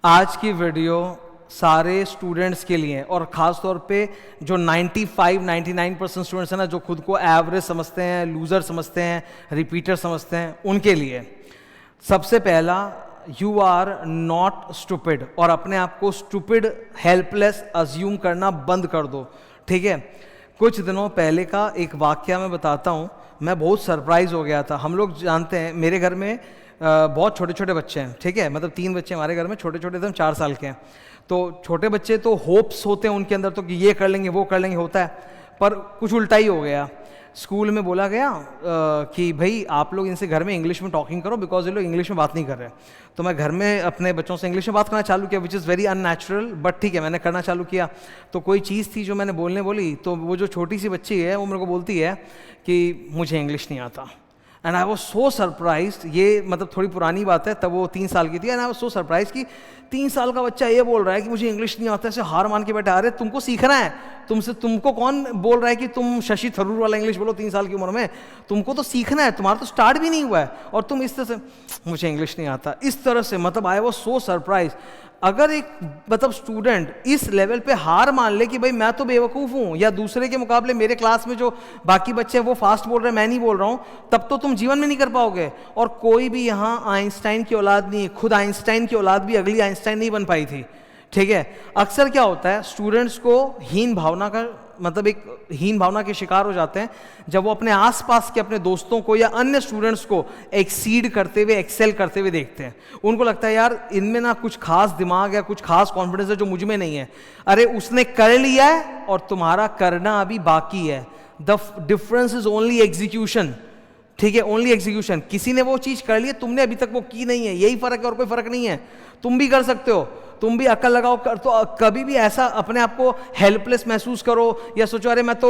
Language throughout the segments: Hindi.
आज की वीडियो सारे स्टूडेंट्स के लिए और ख़ास तौर पे जो 95-99% स्टूडेंट्स हैं ना, जो खुद को एवरेज समझते हैं, लूज़र समझते हैं, रिपीटर समझते हैं, उनके लिए सबसे पहला, यू आर नॉट स्टूपिड। और अपने आप को स्टूपिड, हेल्पलेस अज्यूम करना बंद कर दो, ठीक है। कुछ दिनों पहले का एक वाक़या मैं बताता हूँ। मैं बहुत सरप्राइज़ हो गया था। हम लोग जानते हैं, मेरे घर में बहुत छोटे छोटे बच्चे हैं, ठीक है। मतलब 3 बच्चे हमारे घर में, छोटे छोटे एकदम 4 साल के हैं। तो छोटे बच्चे तो होप्स होते हैं उनके अंदर, तो कि ये कर लेंगे वो कर लेंगे, होता है। पर कुछ उल्टा ही हो गया। स्कूल में बोला गया कि भाई आप लोग इनसे घर में इंग्लिश में टॉकिंग करो, बिकॉज ये लोग इंग्लिश में बात नहीं कर रहे। तो मैं घर में अपने बच्चों से इंग्लिश में बात करना चालू किया, which is very unnatural, but ठीक है, मैंने करना चालू किया। तो कोई चीज़ थी जो मैंने बोली, तो वो जो छोटी सी बच्ची है वो मेरे को बोलती है कि मुझे इंग्लिश नहीं आता। And I was so surprise. ये मतलब थोड़ी पुरानी बात है, तब वो 3 साल की थी। And I was so surprise कि 3 साल का बच्चा ये बोल रहा है कि मुझे इंग्लिश नहीं आता। ऐसे हार मान के बैठा, अरे तुमको सीखना है, तुमको कौन बोल रहा है कि तुम शशि थरूर वाला इंग्लिश बोलो 3 साल की उम्र में? तुमको तो सीखना है, तुम्हारा तो स्टार्ट भी नहीं हुआ है, और तुम इस तरह से मुझे इंग्लिश नहीं आता, इस तरह से। मतलब आई वॉज सो सरप्राइज। अगर एक मतलब स्टूडेंट इस लेवल पे हार मान ले कि भाई मैं तो बेवकूफ़ हूँ, या दूसरे के मुकाबले मेरे क्लास में जो बाकी बच्चे हैं वो फास्ट बोल रहे हैं, मैं नहीं बोल रहा हूँ, तब तो तुम जीवन में नहीं कर पाओगे। और कोई भी यहाँ आइंस्टाइन की औलाद नहीं है। खुद आइंस्टाइन की औलाद भी अगली आइंस्टाइन नहीं बन पाई थी, ठीक है। अक्सर क्या होता है, स्टूडेंट्स को हीन भावना का मतलब एक हीन भावना के शिकार हो जाते हैं जब वो अपने आसपास के अपने दोस्तों को या अन्य स्टूडेंट्स को एक्सीड करते हुए, एक्सेल करते हुए देखते हैं। उनको लगता है यार इनमें ना कुछ खास दिमाग है, कुछ खास कॉन्फिडेंस है जो मुझ में नहीं है। अरे उसने कर लिया है और तुम्हारा करना अभी बाकी है। The difference is only execution, ठीक है, ओनली एग्जीक्यूशन। किसी ने वो चीज़ कर ली है, तुमने अभी तक वो की नहीं है, यही फ़र्क है और कोई फ़र्क नहीं है। तुम भी कर सकते हो, तुम भी अक्ल लगाओ कर। तो कभी भी ऐसा अपने आप को हेल्पलेस महसूस करो या सोचो अरे मैं तो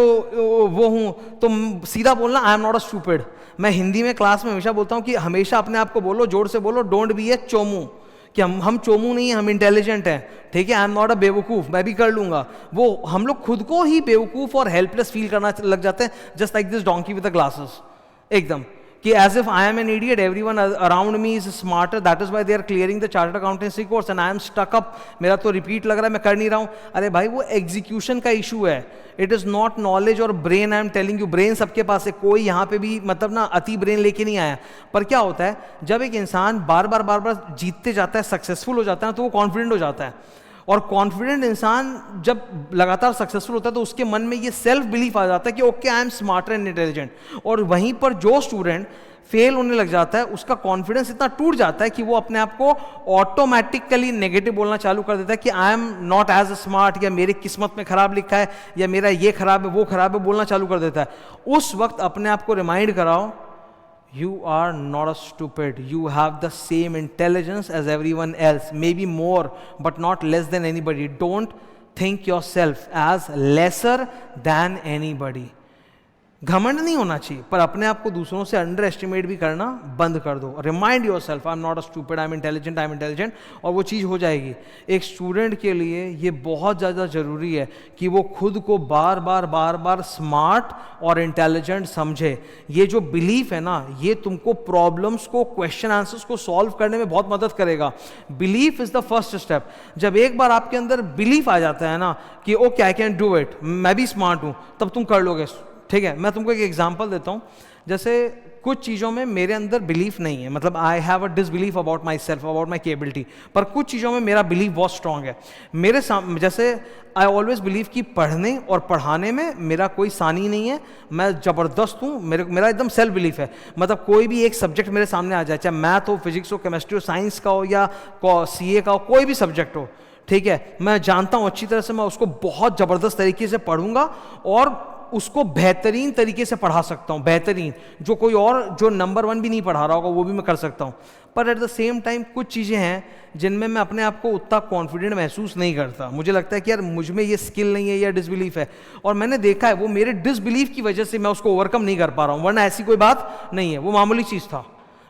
वो हूँ, तो सीधा बोलना आई एम नॉट अ स्टूपिड। मैं हिंदी में क्लास में हमेशा बोलता हूँ कि हमेशा अपने आप को बोलो, जोर से बोलो, डोंट बी ए चोमू, कि हम चोमू नहीं है, हम इंटेलिजेंट हैं, ठीक है। आई एम नॉट अ बेवकूफ़, मैं भी कर लूँगा। वो हम लोग खुद को ही बेवकूफ़ और हेल्पलेस फील करना लग जाते हैं, just like this donkey with the glasses, एकदम कि as if I am an idiot, everyone around me is smarter, that is why they are clearing the chartered accountancy course and I am stuck up. मेरा तो रिपीट लग रहा है, मैं कर नहीं रहा हूँ। अरे भाई वो एग्जीक्यूशन का इशू है, इट इज़ नॉट नॉलेज और brain. I am telling you, brain सबके पास है, कोई यहाँ पे भी मतलब ना अति ब्रेन लेके नहीं आया। पर क्या होता है, जब एक इंसान बार बार जीतते जाता है, सक्सेसफुल हो जाता है ना, तो वो कॉन्फिडेंट हो जाता है। और कॉन्फिडेंट इंसान जब लगातार सक्सेसफुल होता है तो उसके मन में ये सेल्फ बिलीफ आ जाता है कि okay I am smarter and intelligent. और वहीं पर जो स्टूडेंट फेल होने लग जाता है, उसका कॉन्फिडेंस इतना टूट जाता है कि वो अपने आप को ऑटोमेटिकली नेगेटिव बोलना चालू कर देता है कि I am not as smart, या मेरी किस्मत में खराब लिखा है, या मेरा ये खराब है वो खराब है, बोलना चालू कर देता है। उस वक्त अपने आप को रिमाइंड कराओ, you are not a stupid, you have the same intelligence as everyone else, maybe more but not less than anybody. Don't think yourself as lesser than anybody. घमंड नहीं होना चाहिए, पर अपने आप को दूसरों से अंडर एस्टिमेट भी करना बंद कर दो। Remind your self, I am not a stupid, I am intelligent, I am intelligent, और वो चीज़ हो जाएगी। एक स्टूडेंट के लिए ये बहुत ज़्यादा ज़रूरी है कि वो खुद को बार बार स्मार्ट और इंटेलिजेंट समझे। ये जो बिलीफ है ना, ये तुमको प्रॉब्लम्स को, क्वेश्चन आंसर्स को सॉल्व करने में बहुत मदद करेगा। Belief is the first step. जब एक बार आपके अंदर बिलीफ आ जाता है ना कि okay I can do it, मैं भी स्मार्ट हूँ, तब तुम कर लोगे, ठीक है। मैं तुमको एक एग्जांपल देता हूँ। जैसे कुछ चीज़ों में मेरे अंदर बिलीफ नहीं है, मतलब I have a disbelief about my self, about my capability, पर कुछ चीज़ों में मेरा बिलीफ बहुत स्ट्रांग है। मेरे सामने जैसे आई ऑलवेज बिलीव कि पढ़ने और पढ़ाने में मेरा कोई सानी नहीं है, मैं ज़बरदस्त हूँ, मेरा एकदम सेल्फ बिलीफ है। मतलब कोई भी एक सब्जेक्ट मेरे सामने आ जाए, चाहे मैथ हो, फिजिक्स हो, केमिस्ट्री हो, साइंस का हो, या CA का हो, कोई भी सब्जेक्ट हो, ठीक है, मैं जानता हूँ अच्छी तरह से, मैं उसको बहुत ज़बरदस्त तरीके से पढ़ूंगा और उसको बेहतरीन तरीके से पढ़ा सकता हूँ, बेहतरीन, जो कोई और जो नंबर 1 भी नहीं पढ़ा रहा होगा वो भी मैं कर सकता हूँ। पर एट द सेम टाइम कुछ चीज़ें हैं जिनमें मैं अपने आप को उतना कॉन्फिडेंट महसूस नहीं करता। मुझे लगता है कि यार मुझ में ये स्किल नहीं है या डिसबिलीफ है, और मैंने देखा है वो मेरे डिसबिलीफ की वजह से मैं उसको ओवरकम नहीं कर पा रहा हूँ, वरना ऐसी कोई बात नहीं है, वो मामूली चीज़ था।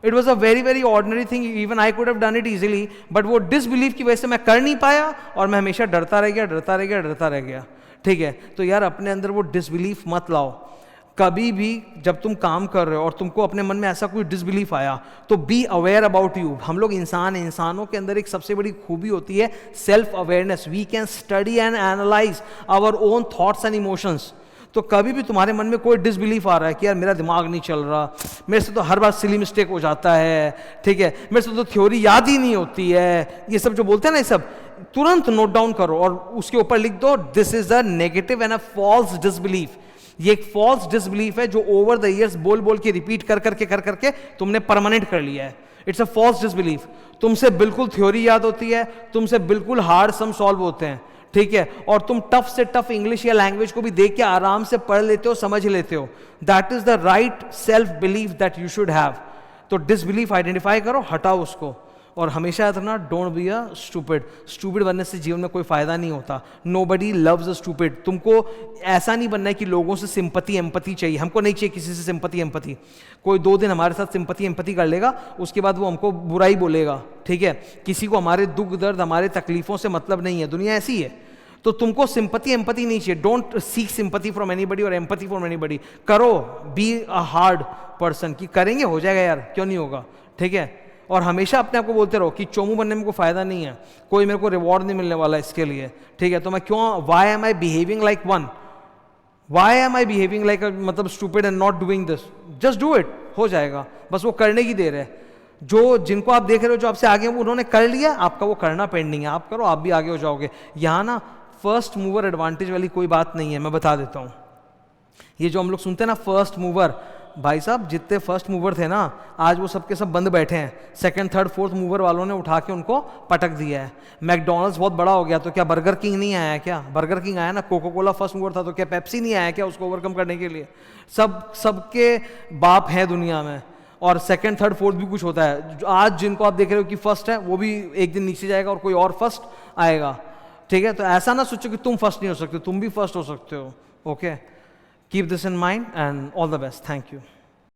It was a very ordinary thing, even I could have done it easily, but वो डिसबिलीफ की वजह से मैं कर नहीं पाया और मैं हमेशा डरता रह गया, ठीक है। तो यार अपने अंदर वो डिसबिलीफ मत लाओ। कभी भी जब तुम काम कर रहे हो और तुमको अपने मन में ऐसा कोई डिसबिलीफ आया, तो बी अवेयर अबाउट यू। हम लोग इंसान हैं, इंसानों के अंदर एक सबसे बड़ी खूबी होती है self awareness. We can study and analyse our own thoughts and emotions. तो कभी भी तुम्हारे मन में कोई डिसबिलीफ आ रहा है कि यार मेरा दिमाग नहीं चल रहा, मेरे से तो हर बार सिली मिस्टेक हो जाता है, ठीक है, मेरे से तो थ्योरी याद ही नहीं होती है, ये सब जो बोलते हैं ना, ये सब तुरंत नोट डाउन करो और उसके ऊपर लिख दो, this is a negative and a false disbelief. ये एक फॉल्स डिसबिलीफ है जो ओवर द ईयर्स बोल बोल के रिपीट कर करके तुमने परमानेंट कर लिया है। It's a false disbelief. तुमसे बिल्कुल थ्योरी याद होती है, तुमसे बिल्कुल हार्ड सम सॉल्व होते हैं, ठीक है, और तुम टफ से टफ इंग्लिश या लैंग्वेज को भी देख के आराम से पढ़ लेते हो, समझ लेते हो। That is the right self belief that you should have. तो डिसबिलीफ आइडेंटिफाई करो, हटाओ उसको, और हमेशा याद रखना, don't be a stupid. Stupid बनने से जीवन में कोई फायदा नहीं होता। Nobody loves a stupid. तुमको ऐसा नहीं बनना है कि लोगों से सिंपैथी एम्पैथी चाहिए। हमको नहीं चाहिए किसी से सिंपैथी एम्पैथी। कोई 2 दिन हमारे साथ सिंपैथी एम्पैथी कर लेगा, उसके बाद वो हमको बुराई बोलेगा, ठीक है। किसी को हमारे दुख दर्द, हमारे तकलीफों से मतलब नहीं है, दुनिया ऐसी है। तो तुमको सिंपैथी एम्पैथी नहीं चाहिए। Don't seek sympathy from anybody और एम्पैथी फ्रॉम एनीबडी। करो, बी अ हार्ड पर्सन कि करेंगे, हो जाएगा यार, क्यों नहीं होगा, ठीक है। और हमेशा अपने आप को बोलते रहो कि चोमू बनने में कोई फायदा नहीं है, कोई मेरे को रिवॉर्ड नहीं मिलने वाला इसके लिए, ठीक है। तो मैं क्यों, why am I behaving like one, why am I behaving like मतलब stupid and not doing this, just do it, हो जाएगा। बस वो करने की देर है। जो जिनको आप देख रहे हो जो आपसे आगे हैं, उन्होंने कर लिया, आपका वो करना पेंडिंग है, आप करो, आप भी आगे हो जाओगे। यहाँ ना फर्स्ट मूवर एडवांटेज वाली कोई बात नहीं है, मैं बता देता हूँ। ये जो हम लोग सुनते हैं ना फर्स्ट मूवर, भाई साहब जितने फर्स्ट मूवर थे ना, आज वो सबके सब बंद बैठे हैं। सेकंड थर्ड फोर्थ मूवर वालों ने उठा के उनको पटक दिया है। मैकडॉनल्ड्स बहुत बड़ा हो गया, तो क्या बर्गर किंग नहीं आया क्या? बर्गर किंग आया ना। कोका कोला फर्स्ट मूवर था, तो क्या पेप्सी नहीं आया क्या उसको ओवरकम करने के लिए? सबके बाप हैं दुनिया में, और सेकंड थर्ड फोर्थ भी कुछ होता है। आज जिनको आप देख रहे हो कि फर्स्ट है, वो भी एक दिन नीचे जाएगा और कोई और फर्स्ट आएगा, ठीक है। तो ऐसा ना सोचो कि तुम फर्स्ट नहीं हो सकते, तुम भी फर्स्ट हो सकते हो। Okay, keep this in mind and all the best. Thank you.